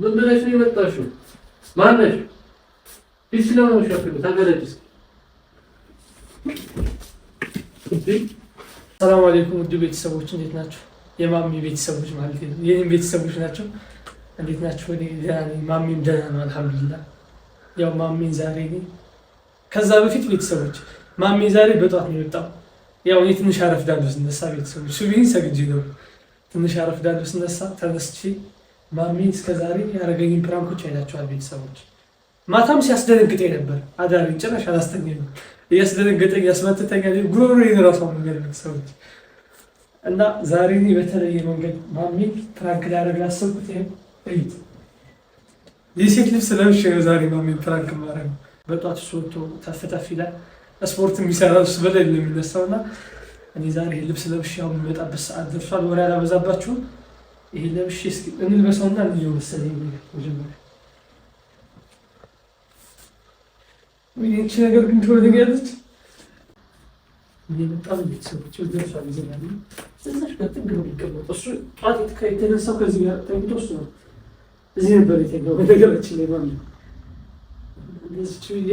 ምን ብለሽ ነው የመጣሽው? ማነሽ? ፊት ስለሆነ ሸፍኑ ተገለጭ። ሰላም አለይኩም ውድ ቤተሰቦች እንዴት ናቸው? የማሚ ቤተሰቦች ማለት ነው። የኔም ቤተሰቦች ናቸው። እንዴት ናቸው? እኔ ደህና ነኝ። ማሚም ደህና ነው አልሐምዱሊላህ። ያው ማሚን ዛሬ ከዛ በፊት ቤተሰቦች ማሚ ዛሬ በጧት ነው የወጣው። ያው እኔ ትንሽ አረፍዳለሁ ስነሳ ቤተሰቦች ሱብሂን ሰግጄ ነው ትንሽ አረፍዳለሁ ስነሳ ተነስቼ ማሚን እስከዛሬ ያደረገኝን ፕራንኮች አይታችኋል ቤተሰቦች። ማታም ሲያስደነግጠኝ ነበር አዳሪን ጭራሽ አላስተኛኝም። እያስደነገጠኝ ያስመትተኛል ጉሮሮዬን እራሱ መንገድ ቤተሰቦች እና ዛሬ በተለየ መንገድ ማሚን ፕራንክ ላደርግ ላሰብኩት እዩት። የሴት ልብስ ለብሼ ነው ዛሬ ማሚን ፕራንክ ማድረግ ነው። በጧት እሱ ወጥቶ ተፍ ይላል ስፖርት የሚሰራ እሱ በላይ ነው የሚነሳው እና እኔ ዛሬ ልብስ ለብሼ ያው የሚመጣበት ሰዓት ደርሷል። ወሬ አላበዛባችሁም። ይሄ ለብሼ እስኪ እንልበሰውና እንየው መሰለኝ መጀመሪያ ይህቺ ነገር ግን ትወደኛለች። በጣም ቤተሰቦች ደርሷል ይዘናል። እዛሽ ጋር ጥግ ነው የሚቀመጠው እሱ ጠዋት የተነሳው ከዚህ ጋር ተኝቶ እሱ ነው እዚህ ነበር የተኛው። በነገራችን ላይ ማለት ነው እንደዚች ብዬ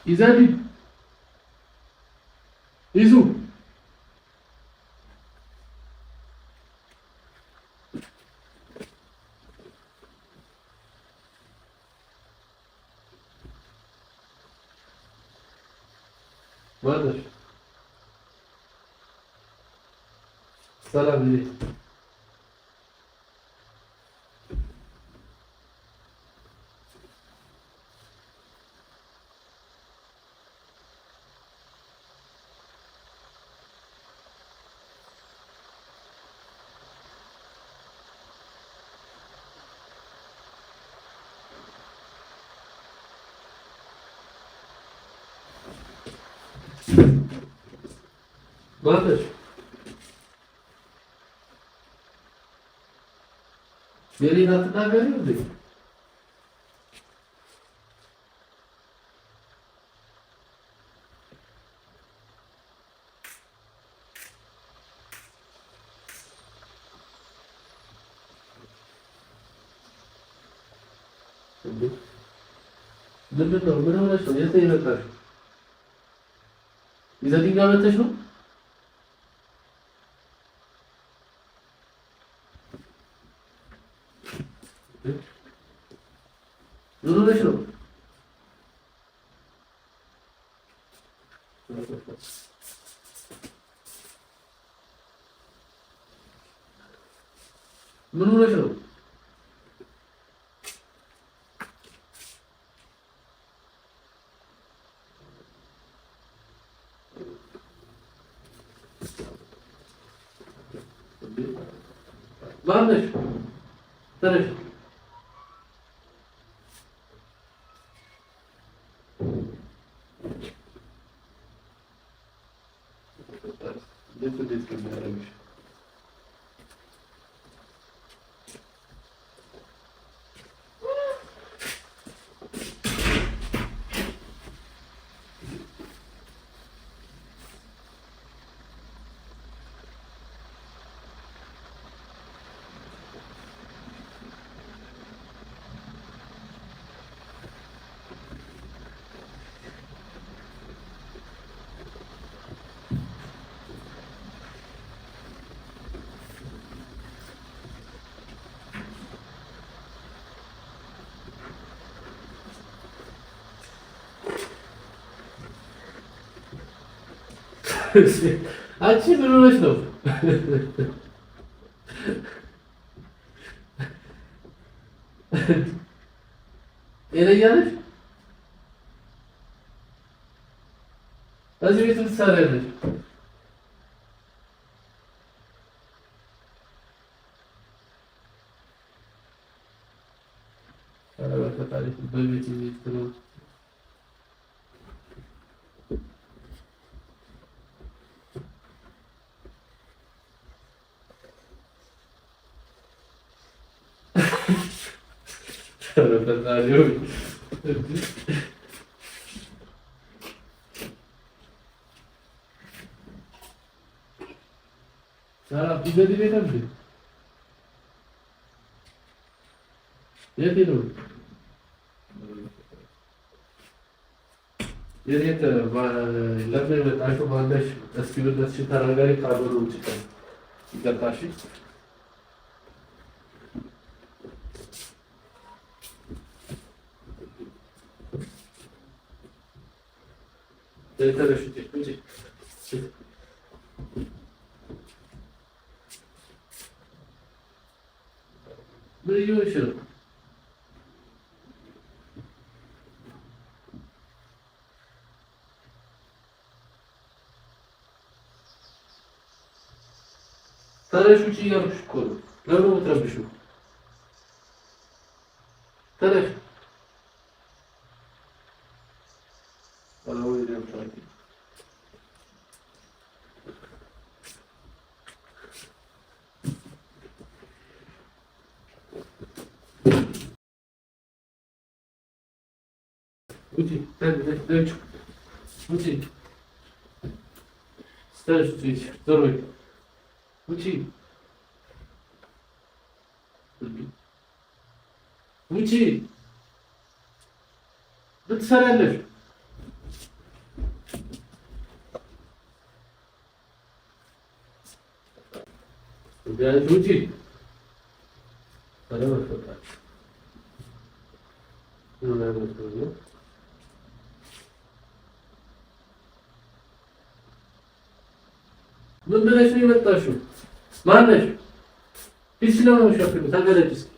ይዘዲ ይዙ ማለሽ ሰላም ይዘ ማለሽ የሌላ ተናገሪ እንዴ? ምንድን ነው? ምን ሆነሽ ነው? የት ይመጣሽ? ይዘዲጋ መተሽ ነው? ምን ሆነሽ ነው? ምን ሆነሽ ነው? ማነሽ? ተነሽ አንቺ ምን ሆነሽ ነው? ጤነኛ ነሽ? እዚህ ቤት ትሰሪያለሽ? በቤት ነው የት ለምን መጣችሁ? ማነሽ? እስኪ ብለሽ ተናገሪ። ካበሩ ውጭ ይገባሽ። ተረሽ ውጭ ምን ይሆንሽ ነው? ተረሽ ውጭ እያልኩሽ እኮ ነው። ለምን ነው የምትረብሺው? ተረሽ ውጪ ብትሰሪያለሽ ውጪ ምን ብለሽ ነው የመጣሽው? ማነሽ? ፊት ስለሆነ ሸፍኑ ተገለጭ እስኪ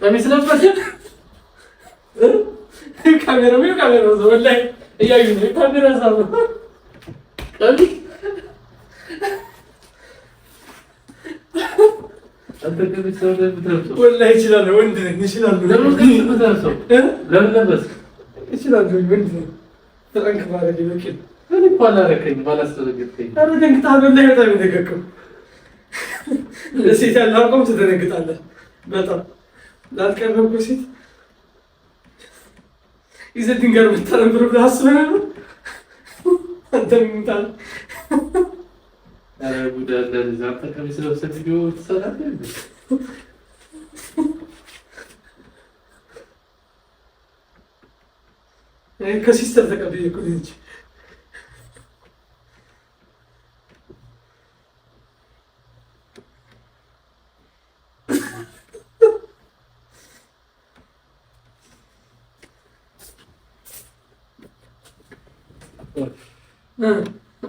ቀሚስ ለበስ ካሜራው ወላሂ እያዩኝ ነው። ካሜራ ሳብ ቀሚስ አንተ ቀሚስ ሰው ለምትለብሰው ወላሂ ይችላል። ወንድ ነኝ ይችላል። ለምን ቀሚስ ለብሰው ለምን ለበስ ይችላል። ወንድ ነኝ ተጠንቅ ማለት ይበቃል። እኔ እኮ አላረከኝ ባላስተረገጥከኝ አረ ደንግጣለሁ። ወላሂ በጣም ደንገጥኩ። ሴት ያለው አቋም ትደነግጣለህ በጣም ላልቀረብኩ ሴት ይዘህ ድንጋይ ብታነብር ብለህ አስበህ ነበር? አንተ ምንታል አረ ጉድ አለ። አንተ ቀሚስ ለብሰህ ቪዲዮ ትሰራለህ እንዴ? ከሲስተር ተቀብዬ እኮ ነው እንጂ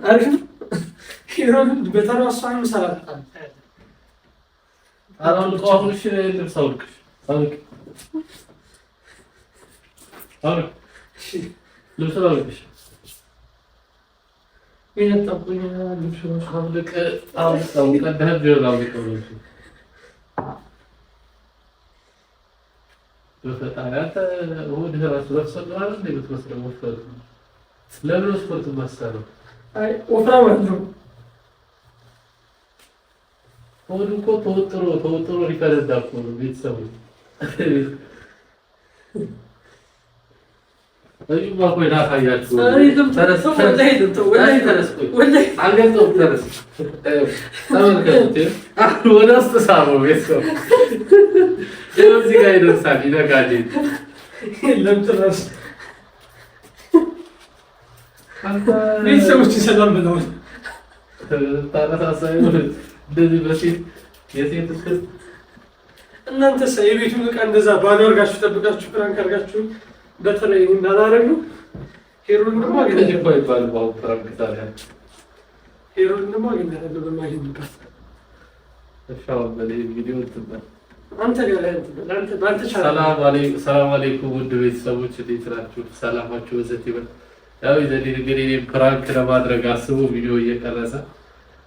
አሪፍ ነው። በተራ እሷን መሰራት አላልቀዋሁሽ። ልብስ አውልቅሽ ልብስ አውልቅሽ የነጠቁኝ ልብስ አውልቅ ቀደህ ቢሆን አውልቀው ልብስ በፈጣሪ አንተ እሑድ እራሱ ለብሰህ ምናምን እንደ የምትመስለው ወፍረት ነው። ለምን ስፖርት ማሰራው? አይ ወፍራም ነው። ሆዱ እኮ ተወጥሮ ሊፈነዳ እኮ ነው። ቤተሰቡ እዩማ እኮ ላሳያችሁ። ወደ ውስጥ ሳበው ቤተሰቡ እዚህ ጋር ይደርሳል። ይነጋል የለም ጭራሽ ቤተሰቦች ሰላም ብለዋል። ታረሳሳይ እንደዚህ በሴት የሴት እስክስት እናንተስ የቤቱን ዕቃ እንደዛ ባዶ አድርጋችሁ ጠብቃችሁ ፕራንክ አድርጋችሁ በተለይ እንዳላረጉ ሄሮን ደግሞ አገኘ እኮ ይባል ባው ፕራንክ ታዲያ ሄሮን ደግሞ አገኘ በማግኘት ሻው በላይ ቪዲዮ ትባል አንተ ጋር አንተ ባንተ ሰላም አለይኩም ውድ ቤተሰቦች እንዴት ናችሁ? ሰላማችሁ ወዘት ይበል። ያው እንግዲህ ፕራንክ ለማድረግ አስቦ ቪዲዮ እየቀረጸ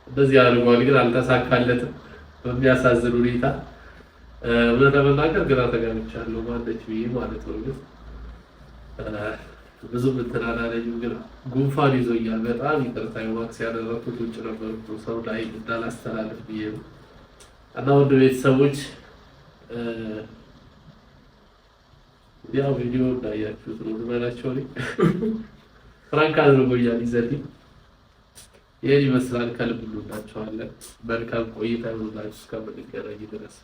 እንደዚህ አድርጓል፣ ግን አልተሳካለትም በሚያሳዝን ሁኔታ። እውነት ለመናገር ግራ ተጋብቻለሁ ማለች ብዬ ማለት ነው። ግን ብዙም እንትን አላለኝም፣ ግን ጉንፋን ይዞኛል። በጣም ይቅርታ ማክስ ያደረኩት ውጭ ነበርኩ ሰው ላይ እንዳላስተላልፍ ብዬ ነው። እና ውድ ቤተሰቦች ያው ቪዲዮ እንዳያችሁት ነው ዝመናቸው ላይ ፍራንክ አድርጎኛል። ይዘት ይሄን ይመስላል። ከልብ እንወዳችኋለን። መልካም ቆይታ ይሁንላችሁ እስከምንገናኝ ድረስ።